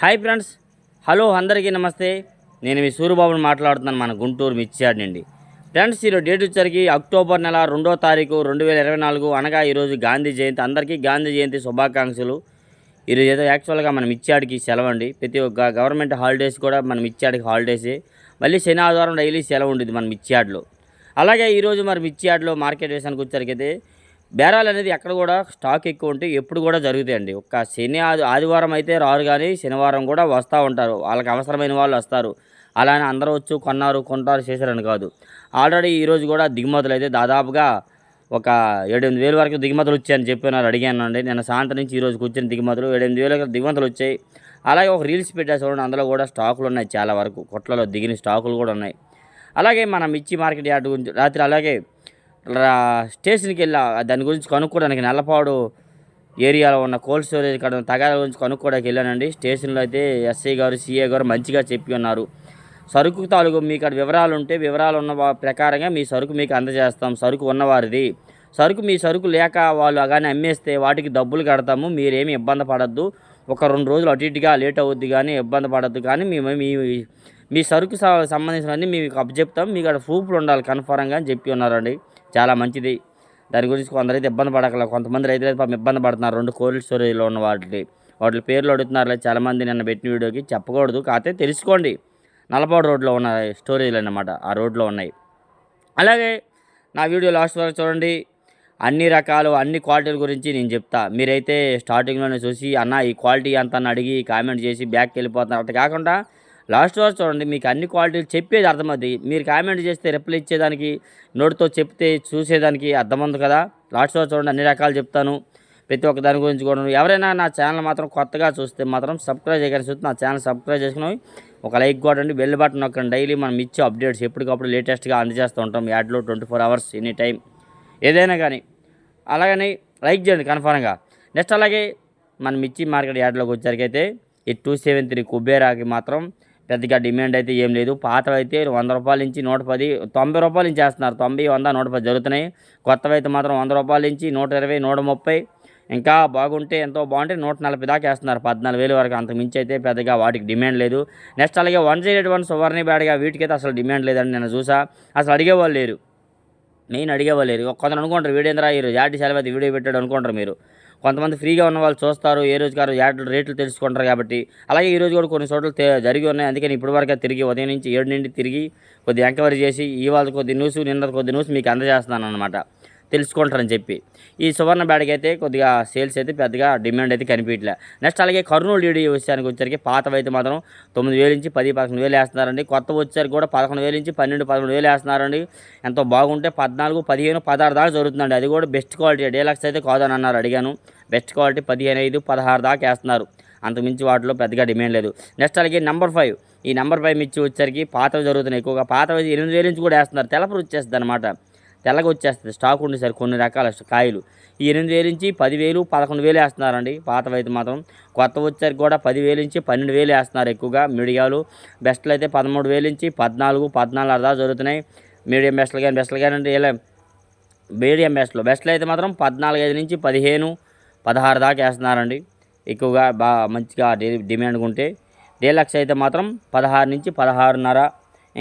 Hi friends, hello అందరికీ నమస్తే. నేను మీ సూరిబాబుని మాట్లాడుతున్నాను, మన గుంటూరు మిర్చియాడ్ నుండి. ఫ్రెండ్స్, ఈరోజు డేట్ వచ్చరికి అక్టోబర్ నెల 2వ తారీఖు 2024, అనగా ఈరోజు గాంధీ జయంతి. అందరికీ గాంధీ జయంతి శుభాకాంక్షలు. ఈరోజు ఏదో యాక్చువల్గా మనం మిర్చియాడ్కి సెలవు అండి. ప్రతి ఒక్క గవర్నమెంట్ హాలిడేస్ కూడా మన మిర్చియాడ్కి హాలిడేసే. మళ్ళీ శని ఆదివారం డైలీ సెలవు ఉండేది మన మిర్చియాడ్లో. అలాగే ఈరోజు మరి మిర్చియాడ్లో మార్కెట్ వేసానికి వచ్చరికైతే బేరాలు అనేది ఎక్కడ కూడా స్టాక్ ఎక్కువ ఉంటే ఎప్పుడు కూడా జరుగుతాయండి. ఒక్క ఆదివారం అయితే రారు, కానీ శనివారం కూడా వస్తూ ఉంటారు. వాళ్ళకి అవసరమైన వాళ్ళు వస్తారు. అలానే అందరూ వచ్చి కొంటారు చేశారని కాదు. ఆల్రెడీ ఈరోజు కూడా దిగుమతులు అయితే దాదాపుగా ఒక 7-8 వేల వరకు దిగుమతులు వచ్చాయని చెప్పినారు. అడిగానండి నిన్న సాయంత్రం నుంచి ఈరోజుకి వచ్చిన దిగుమతులు 7-8 వేల దిగుమతులు వచ్చాయి. అలాగే ఒక రీల్స్ పెట్టా చూడండి, అందులో కూడా స్టాకులు ఉన్నాయి. చాలా వరకు కొట్లలో దిగిన స్టాకులు కూడా ఉన్నాయి. అలాగే మన మిర్చి మార్కెట్ యార్డ్ గురించి రాత్రి అలాగే స్టేషన్కి వెళ్ళా దాని గురించి కనుక్కోవడానికి. నల్లపాడు ఏరియాలో ఉన్న కోల్డ్ స్టోరేజ్ కాడ తగాదాల గురించి కనుక్కోవడానికి వెళ్ళానండి. స్టేషన్లో అయితే ఎస్ఐ గారు, సిఏ గారు మంచిగా చెప్పి ఉన్నారు. సరుకు తాలూకు మీకు అక్కడ వివరాలు ఉంటే వివరాలు ఉన్న ప్రకారంగా మీ సరుకు మీకు అందజేస్తాం. సరుకు ఉన్నవారిది. మీ సరుకు లేక వాళ్ళు కానీ అమ్మేస్తే వాటికి డబ్బులు కడతాము. మీరేమి ఇబ్బంది పడద్దు. ఒక 2 రోజులు అటు ఇటుగా లేట్ అవుద్ది, కానీ ఇబ్బంది పడద్దు. కానీ మీ సరుకు సంబంధించినవన్నీ మీకు అప్పచెప్తాం. మీకు అక్కడ ప్రూఫ్లు ఉండాలి కన్ఫర్మ్గా అని చెప్పి ఉన్నారండి. చాలా మంచిది. దాని గురించి కొందరైతే ఇబ్బంది పడకల, కొంతమంది రైతులైతే పాపం ఇబ్బంది పడుతున్నారు. 2 కోల్డ్ స్టోరేజ్లో ఉన్న వాటి పేర్లు అడుగుతున్నారు. చాలామంది నిన్న పెట్టిన వీడియోకి చెప్పకూడదు, కాకపోతే తెలుసుకోండి. నల్లపాడు రోడ్లో ఉన్న స్టోరేజ్లు అన్నమాట, ఆ రోడ్లో ఉన్నాయి. అలాగే నా వీడియో లాస్ట్ వరకు చూడండి. అన్ని రకాలు అన్ని క్వాలిటీల గురించి నేను చెప్తా. మీరైతే స్టార్టింగ్లోనే చూసి అన్న ఈ క్వాలిటీ అంత అని అడిగి కామెంట్ చేసి బ్యాక్కి వెళ్ళిపోతున్నారు. అట్లా కాకుండా లాస్ట్ వరకు చూడండి, మీకు అన్ని క్వాలిటీలు చెప్పేది అర్థమవుతుంది. మీరు కామెంట్ చేస్తే రిప్లై ఇచ్చేదానికి, నోటితో చెప్తే చూసేదానికి అర్థమవుతుంది కదా. లాస్ట్ వరకు చూడండి, అన్ని రకాలు చెప్తాను. ప్రతి ఒక్క దాని గురించి కూడా. ఎవరైనా నా ఛానల్ మాత్రం కొత్తగా చూస్తే మాత్రం సబ్స్క్రైబ్ చేయగానే చూస్తే నా ఛానల్ సబ్స్క్రైబ్ చేసుకుని ఒక లైక్ కొట్టండి, బెల్ బటన్ నొక్కండి. డైలీ మనం ఇచ్చే అప్డేట్స్ ఎప్పటికప్పుడు లేటెస్ట్గా అందజేస్తూ ఉంటాం. యాడ్లో 24 hours ఎనీ టైం ఏదైనా కానీ. అలాగని లైక్ చేయండి కన్ఫర్మ్గా. నెక్స్ట్ అలాగే మన మిర్చి మార్కెట్ యార్డ్లోకి వచ్చేసరికైతే ఈ 273 కుబేరాకి మాత్రం పెద్దగా డిమాండ్ అయితే ఏం లేదు. పాతవి అయితే 100 రూపాయల నుంచి 110, 90 రూపాయల నుంచి వేస్తున్నారు. 90, 100, 110 జరుగుతున్నాయి. కొత్తవి అయితే మాత్రం 100 రూపాయల నుంచి 120, 130, ఇంకా బాగుంటే ఎంతో బాగుంటే 140 దాకా వేస్తున్నారు. 14,000 వరకు. అంతకు మించి అయితే పెద్దగా వాటికి డిమాండ్ లేదు. నెక్స్ట్ అలాగే 108 సువర్ణ బ్యాడ్గా వీటికైతే అసలు డిమాండ్ లేదండి. నేను చూసా, అసలు అడిగేవాళ్ళు లేరు. మెయిన్ అడిగేవాళ్ళు లేరు. కొందరు అనుకుంటారు వీడేంద్రా ఈరోజు యాడ్ సెలవు వీడియో పెట్టాడు అనుకుంటారు మీరు. కొంతమంది ఫ్రీగా ఉన్న వాళ్ళు చూస్తారు, ఏ రోజు కారు యాడ్ రేట్లు తెలుసుకుంటారు కాబట్టి. అలాగే ఈరోజు కూడా కొన్ని చోట్ల జరిగి ఉన్నాయి. అందుకని ఇప్పటివరకు తిరిగి ఉదయం నుంచి 7 నుండి తిరిగి కొద్దిగా ఎంక్వైరీ చేసి ఇవాళ కొద్ది న్యూస్, నిన్న కొద్ది న్యూస్ మీకు అందజేస్తున్నాను అనమాట, తెలుసుకుంటారని చెప్పి. ఈ సువర్ణ బ్యాడ్కి అయితే కొద్దిగా సేల్స్ అయితే పెద్దగా డిమాండ్ అయితే కనిపించలే. నెక్స్ట్ అలాగే కర్నూలు డీడీ విషయానికి వచ్చరికి పాతవి అయితే మాత్రం 9,000 నుంచి 10, 11,000 వేస్తున్నారండి. కొత్త వచ్చరికి కూడా 11,000 నుంచి 12, 13,000 వేస్తున్నారండి. ఎంతో బాగుంటే 14, 15, 16 దాకా జరుగుతుందండి. అది కూడా బెస్ట్ క్వాలిటీ. డీలక్స్ అయితే కాదని అన్నారు, అడిగాను. బెస్ట్ క్వాలిటీ 15, 16 దాకా వేస్తున్నారు. అంతకుమించి వాటిలో పెద్దగా డిమాండ్ లేదు. నెక్స్ట్ అలాగే నెంబర్ 5. ఈ నెంబర్ 5 మిర్చి వచ్చరికి పాతవి జరుగుతున్నాయి ఎక్కువగా. పాతవి 8,000 నుంచి కూడా వేస్తున్నారు. తెల్లపూరు వచ్చేస్తుంది అనమాట, తెల్లగా వచ్చేస్తుంది. స్టాక్ ఉంది సార్ కొన్ని రకాల కాయలు. ఈ 8,000 నుంచి 10,000, 11,000 వేస్తున్నారండి పాతవి అయితే మాత్రం. కొత్త వచ్చరికి కూడా 10,000 నుంచి 12,000 వేస్తున్నారు ఎక్కువగా. మీడియాలు బెస్ట్లు అయితే 13,000 నుంచి 14, 14.5 దాకా జరుగుతున్నాయి. మీడియం బెస్ట్లు కానీ అంటే ఇలా మీడియం బెస్ట్లు అయితే మాత్రం 14,5 నుంచి 15, 16 దాకా వేస్తున్నారండి ఎక్కువగా. మంచిగా డిమాండ్గా ఉంటే. డీలక్స్ అయితే మాత్రం 16 నుంచి 16.5,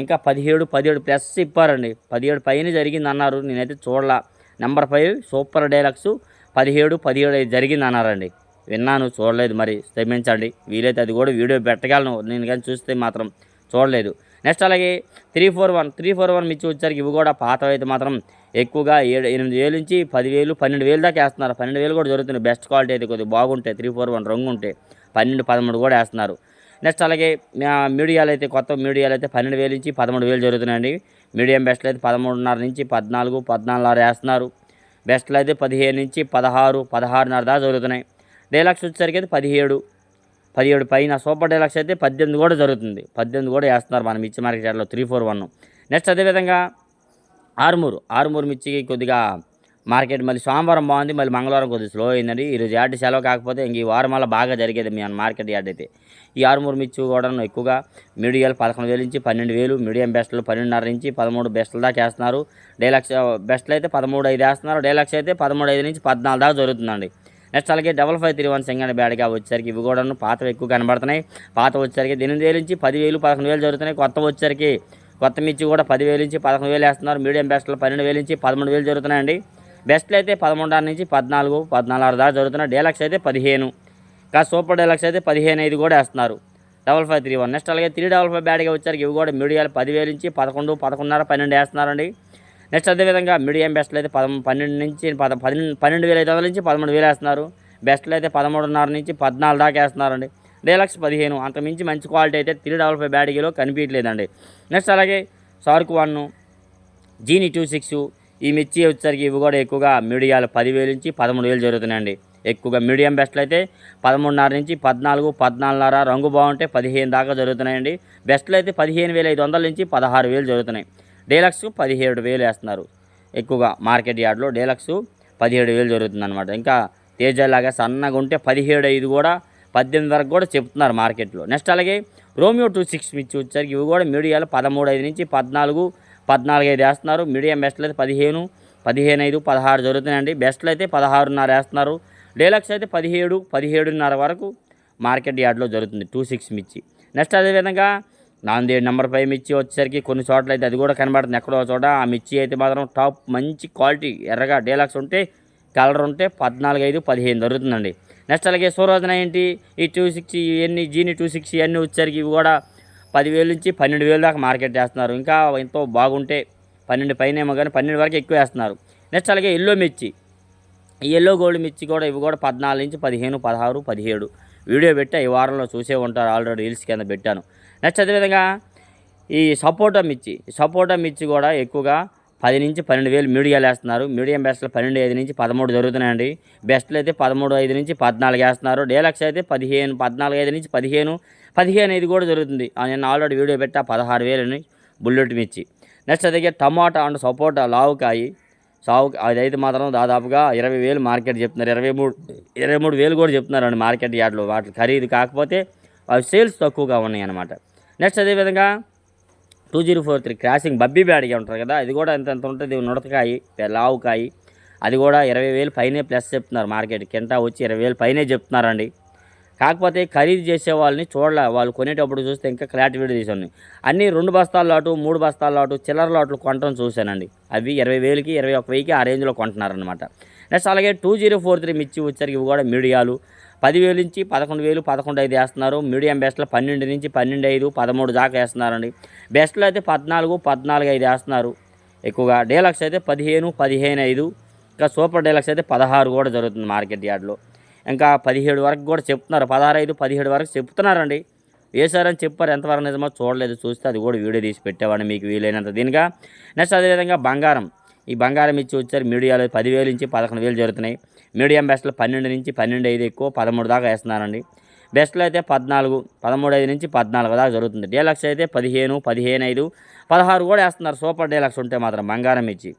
ఇంకా 17, 17 ప్లస్ ఇప్పారండి. 17 పైన జరిగింది అన్నారు, నేనైతే చూడలా. నెంబర్ 5 సూపర్ డీలక్స్ 17, 17 జరిగింది అన్నారండి. విన్నాను, చూడలేదు. మరి క్షమించండి. వీలైతే అది కూడా వీడియో పెట్టగలను, నేను కానీ చూస్తే మాత్రం చూడలేదు. నెక్స్ట్ అలాగే 341 మిర్చి వచ్చరికి ఇవి కూడా పాతవి అయితే మాత్రం ఎక్కువగా 8,000 నుంచి 10,000, 12,000 దాకా వేస్తున్నారు. 12,000 కూడా జరుగుతుంది. బెస్ట్ క్వాలిటీ అయితే కొద్దిగా బాగుంటాయి. 341 రంగు ఉంటే 12, 13 కూడా వేస్తున్నారు. నెక్స్ట్ అలాగే మీడియాలు అయితే కొత్త మీడియాలు అయితే 12,000 నుంచి 13,000 జరుగుతున్నాయండి. మీడియం బెస్ట్లు అయితే 13.5 నుంచి 14, 14.5 వేస్తున్నారు. బెస్ట్లు అయితే 15 నుంచి 16, 16.5 దాకా జరుగుతున్నాయి. డీలక్స్ వచ్చేసరికి అయితే 17 పైన. సూపర్ డీలక్స్ అయితే 18 కూడా జరుగుతుంది. 18 కూడా వేస్తున్నారు మన మిర్చి మార్కెట్ యార్డ్లో 341. నెక్స్ట్ అదేవిధంగా ఆరుమూరు మిర్చికి కొద్దిగా మార్కెట్ మళ్ళీ సోమవారం బాగుంది, మళ్ళీ మంగళవారం కొద్దిగా స్లో అయిందండి. ఈరోజు యార్డ్ సెలవు కాకపోతే ఇంక ఈ వారం వల్ల బాగా జరిగేది మీ మార్కెట్ యార్డ్ అయితే. ఈ ఆరుమూరు మిర్చి కూడా ఎక్కువగా మీడియాలు 11,000 నుంచి 12,000, మీడియం బెస్ట్లు 12.5 నుంచి 13 బెస్ట్ల దాకా వేస్తున్నారు. డీలక్స్ బెస్ట్లు అయితే 13.5 వేస్తున్నారు. డీలక్స్ అయితే 13.5 నుంచి 14 దాకా జరుగుతుందండి. నెక్స్ట్ అలాగే 5531 సింగండి బ్యాడ్గా వచ్చేసరికి ఇవి కూడాను పాతవి ఎక్కువ కనబడుతున్నాయి. పాత వచ్చేసరికి 8,000 నుంచి 10,000 11,000 జరుగుతున్నాయి. కొత్త వచ్చేసరికి కొత్త మిర్చి కూడా 10,000 నుంచి 11,000 వేస్తున్నారు. మీడియం బెస్ట్లో 12,000 నుంచి 13,000 జరుగుతున్నాయండి. బెస్ట్లు అయితే 13 నుంచి 14, 14 దాకా జరుగుతున్నాయి. డీలక్స్ అయితే 15, ఇంకా సూపర్ డీలక్స్ అయితే 15,500 కూడా వేస్తున్నారు 5531. నెక్స్ట్ అలాగే 355 బ్యాడ్గా వచ్చేసరికి ఇవి కూడా మీడియాలు 10,000 నుంచి 11, 11,500, 12 వేస్తున్నారండి. నెక్స్ట్ అదేవిధంగా మీడియం బెస్ట్లు అయితే 12 నుంచి 12,500 నుంచి 13,000 వేస్తున్నారు. బెస్ట్లు అయితే 13.5 నుంచి 14 దాకా వేస్తున్నారండి. డీలక్స్ 15, అంతకుమించి మంచి క్వాలిటీ అయితే 355 బ్యాడ్గీలో కనిపించలేదండి. నెక్స్ట్ అలాగే షార్క్ 1, జీని 26 ఈ మిర్చి వచ్చేసరికి ఇవి కూడా ఎక్కువగా మీడియాలు 10,000 నుంచి 13,000 జరుగుతున్నాయండి. ఎక్కువగా మీడియం బెస్ట్లు అయితే 13.5 నుంచి 14, 14.5, రంగు బాగుంటే 15 దాకా జరుగుతున్నాయండి. బెస్ట్లు అయితే 15,500 నుంచి 16,000 జరుగుతున్నాయి. డీలక్స్ 17,000 వేస్తున్నారు. ఎక్కువగా మార్కెట్ యార్డ్లో డీలక్స్ 17,000 జరుగుతుందన్నమాట. ఇంకా తేజలాగా సన్నగా ఉంటే 17,500 కూడా 18 వరకు కూడా చెప్తున్నారు మార్కెట్లో. నెక్స్ట్ అలాగే రోమియో 26 మిర్చి వచ్చేసరికి ఇవి కూడా మీడియాలు 13,500 నుంచి 14, 14,500 వేస్తున్నారు. మీడియం బెస్ట్లు అయితే 15, 15,500, 16 జరుగుతున్నాయండి. బెస్ట్లు అయితే 16.5 వేస్తున్నారు. డీలక్స్ అయితే 17, 17.5 వరకు మార్కెట్ యార్డ్లో జరుగుతుంది 26 మిర్చి. నెక్స్ట్ అదేవిధంగా నాందేడ్ నెంబర్ 5 మిర్చి వచ్చేసరికి కొన్ని చోట్ల అయితే అది కూడా కనబడుతుంది. ఎక్కడో చోట ఆ మిర్చి అయితే మాత్రం టాప్ మంచి క్వాలిటీ ఎర్రగా డీలక్స్ ఉంటే కలర్ ఉంటే 14,500, 15 జరుగుతుందండి. నెక్స్ట్ అలాగే సూరోజన ఏంటి ఈ 26 ఇవన్నీ జీని 26 ఇవన్నీ వచ్చేసరికి ఇవి కూడా 10,000 నుంచి 12,000 దాకా మార్కెట్ చేస్తున్నారు. ఇంకా ఎంతో బాగుంటే 12 పైన ఏమో కానీ 12 వరకు ఎక్కువ వేస్తున్నారు. నెక్స్ట్ అలాగే ఎల్లో మిర్చి, ఈ ఎల్లో గోల్డ్ మిర్చి కూడా ఇవి కూడా 14 నుంచి 15, 16, 17 వీడియో పెట్టి ఈ వారంలో చూసే ఉంటారు. ఆల్రెడీ రీల్స్ కింద పెట్టాను. నెక్స్ట్ అదేవిధంగా ఈ సపోటా మిర్చి కూడా ఎక్కువగా 10 నుంచి 12,000 మీడియాలు వేస్తున్నారు. మీడియం బెస్ట్లు 12,500 నుంచి 13 జరుగుతున్నాయండి. బెస్ట్లు అయితే 13,500 నుంచి 14 వేస్తున్నారు. డీలక్స్ అయితే 15, 14,500 నుంచి 15, 15,500 కూడా జరుగుతుంది. నేను ఆల్రెడీ వీడియో పెట్టా 16,000 బుల్లెట్ మిర్చి. నెక్స్ట్ అదే టమాటా అండ్ సపోటా అదైతే మాత్రం దాదాపుగా 20,000 మార్కెట్ చెప్తున్నారు. 23,000 కూడా చెప్తున్నారండి మార్కెట్ యార్డ్లో. వాటి ఖరీదు కాకపోతే అవి సేల్స్ తక్కువగా ఉన్నాయి అన్నమాట. నెక్స్ట్ అదేవిధంగా 2043 క్రాసింగ్ బబ్బీ బ్యాడ్గా ఉంటారు కదా, అది కూడా ఎంత ఉంటుంది. నుడతకాయ లావుకాయ అది కూడా 20,000 పైనే ప్లస్ చెప్తున్నారు మార్కెట్. కింటా వచ్చి 20,000 పైనే చెప్తున్నారండి. కాకపోతే ఖరీదు చేసే వాళ్ళని చూడాలి. వాళ్ళు కొనేటప్పుడు చూస్తే ఇంకా క్లారిటీ వీడియో తీసాను. అన్నీ 2 బస్తాల లాటు, 3 బస్తాల లాటు, చిల్లర లాట్లు కొనటం చూశానండి. అవి 20,000కి 21,000కి ఆ రేంజ్లో కొంటున్నారనమాట. నెక్స్ట్ అలాగే 2043 మిర్చి వచ్చరికి ఇవి కూడా మీడియాలు 10,000 నుంచి 11,000, 11,500 వేస్తున్నారు. మీడియం బెస్ట్లో 12 నుంచి 12,500, 13 దాకా వేస్తున్నారండి. బెస్ట్లో అయితే 14, 14,500 వేస్తున్నారు ఎక్కువగా. డీలక్స్ అయితే 15, 15,500, ఇంకా సూపర్ డీలక్స్ అయితే 16 కూడా జరుగుతుంది మార్కెట్ యార్డ్లో. ఇంకా 17 వరకు కూడా చెప్తున్నారు. 16,500, 17 వరకు చెప్తున్నారండి. వేసారని చెప్పారు, ఎంతవరకు నిజమో చూడలేదు. చూస్తే అది కూడా వీడియో తీసి పెట్టేవాడిని మీకు వీలైనంత దీనిగా. నెక్స్ట్ అదేవిధంగా ఈ బంగారం ఇచ్చి వచ్చారు. మీడియాలో 10,000 నుంచి 11,000 జరుగుతున్నాయి. మీడియం బెస్ట్లో 12 నుంచి 12,500 ఎక్కువ 13 దాకా వేస్తున్నారండి. బెస్ట్లో అయితే 14, 13,500 నుంచి 14 దాకా జరుగుతుంది. డీలక్స్ అయితే 15, 15,500, 16 కూడా వేస్తున్నారు సూపర్ డీలక్స్ ఉంటే మాత్రం బంగారం ఇచ్చి.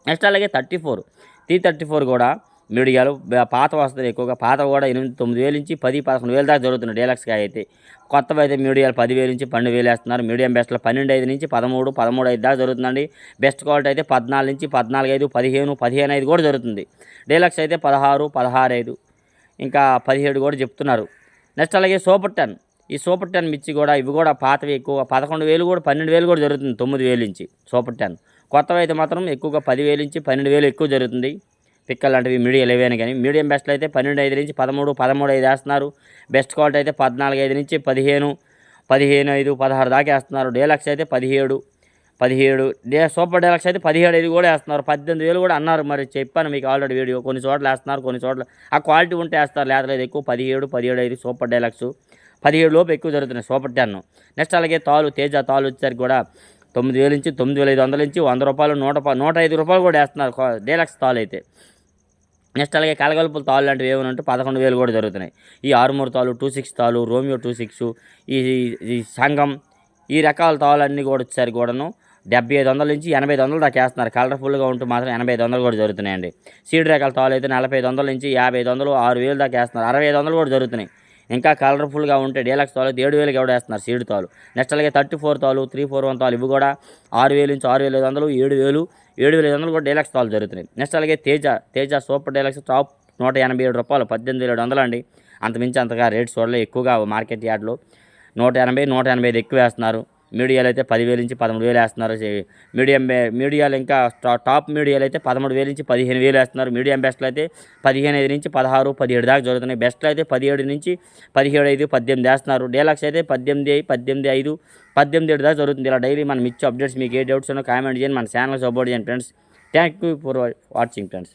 నెక్స్ట్ అలాగే 34 కూడా మీడియాలు పాత వస్తుంది ఎక్కువగా. పాత కూడా 8,9,000 నుంచి 10, 11,000 దాకా జరుగుతున్నాయి డీలక్స్గా అయితే. కొత్తవి అయితే మీడియాలు 10,000 నుంచి 12,000 వేస్తున్నారు. మీడియం బెస్ట్లో 12,500 నుంచి 13, 13,500 దాకా జరుగుతుందండి. బెస్ట్ క్వాలిటీ అయితే 14 నుంచి 14,500, 15, 15,500 కూడా జరుగుతుంది. డీలక్స్ అయితే 16, 16,500, ఇంకా 17 కూడా చెప్తున్నారు. నెక్స్ట్ అలాగే ఈ సూపర్ 10 మిర్చి కూడా ఇవి కూడా పాతవి ఎక్కువ 11,000 కూడా 12,000 కూడా జరుగుతుంది. 9,000 నుంచి సూపర్ 10. కొత్తవి అయితే మాత్రం ఎక్కువగా 10,000 నుంచి 12,000 ఎక్కువ జరుగుతుంది. పిక్కలు లాంటివి మీడియాలు ఏవైనా కానీ. మీడియం బెస్ట్లో అయితే 12,500 నుంచి 13, 13,500 వేస్తున్నారు. బెస్ట్ క్వాలిటీ అయితే 14,500 నుంచి 15, 15,500, 16 దాకా వేస్తున్నారు. డీలక్స్ అయితే 17, సూపర్ డీలక్స్ అయితే 17,500 కూడా వేస్తున్నారు. 18,000 కూడా అన్నారు. మరి చెప్పాను మీకు ఆల్రెడీ వీడియో. కొన్ని చోట్ల వేస్తున్నారు, కొన్ని చోట్ల ఆ క్వాలిటీ ఉంటే వేస్తారు, లేదు ఎక్కువ 17, 17,500 సూపర్ డీలక్స్. 17 లోపు ఎక్కువ జరుగుతున్నాయి సూపర్ 10. నెక్స్ట్ అలాగే తేజ తాలు వచ్చేసరికి కూడా 9,000 నుంచి 9,500 నుంచి 100 రూపాయలు, 105 రూపాయలు కూడా వేస్తున్నారు డీలక్స్ తాలు అయితే. నెక్స్ట్ అలాగే కలగలుపుల తాళ్ళు లాంటివి ఏమైనా ఉంటే 11,000 కూడా జరుగుతున్నాయి. ఈ ఆరుమూరు తాలు, 26 తాలు, రోమియో 26, ఈ సంఘం, ఈ రకాల తాళ్ళన్నీ కూడా వచ్చేసరికి కూడాను 75,000 నుంచి 85,000 దాకా వేస్తున్నారు. కలర్ఫుల్గా ఉంటూ మాత్రం 85,000 కూడా జరుగుతున్నాయండి. సీడ్ రకాల తాళ్ళు అయితే 45,000 నుంచి 55,000, 6,000 దాకా వేస్తున్నారు. 65,000 కూడా జరుగుతున్నాయి. ఇంకా కలర్ఫుల్గా ఉంటే డీలక్స్ తాలు అయితే 7,000 కూడా వేస్తున్నారు సీడ్ తాలు. నెక్స్ట్ అలాగే 34 తాలు, 341 తాలు ఇవి కూడా 6,000 నుంచి 6,500, 7,000 కూడా డీలక్స్ తాలు జరుగుతున్నాయి. నెక్స్ట్ అలాగే తేజ సూపర్ డీలక్స్ 187 రూపాయలు, 18,700 అండి. అంతమించి అంతగా రేట్ చూడలే ఎక్కువగా మార్కెట్ యార్డ్లో. 180, 185 ఎక్కువ వేస్తున్నారు. మీడియాలు అయితే 10,000 నుంచి 13,000 వేస్తున్నారు. మీడియాలు ఇంకా టాప్ మీడియాలు అయితే 13,000 నుంచి 15,000 వేస్తున్నారు. మీడియం బెస్ట్లు అయితే 15,500 నుంచి 16, 17 దాకా జరుగుతున్నాయి. బెస్ట్లు అయితే 17 నుంచి 17,500, 18 వేస్తున్నారు. డీలక్స్ అయితే 18, 18,500, 18,700 దాకా జరుగుతుంది. ఇలా డైలీ మనం ఇచ్చే అప్డేట్స్ మీకు ఏ డౌట్స్ ఉన్నా కామెంట్ చేయండి. మన ఛానల్ సపోర్ట్ చేయండి friends. Thank you for watching friends.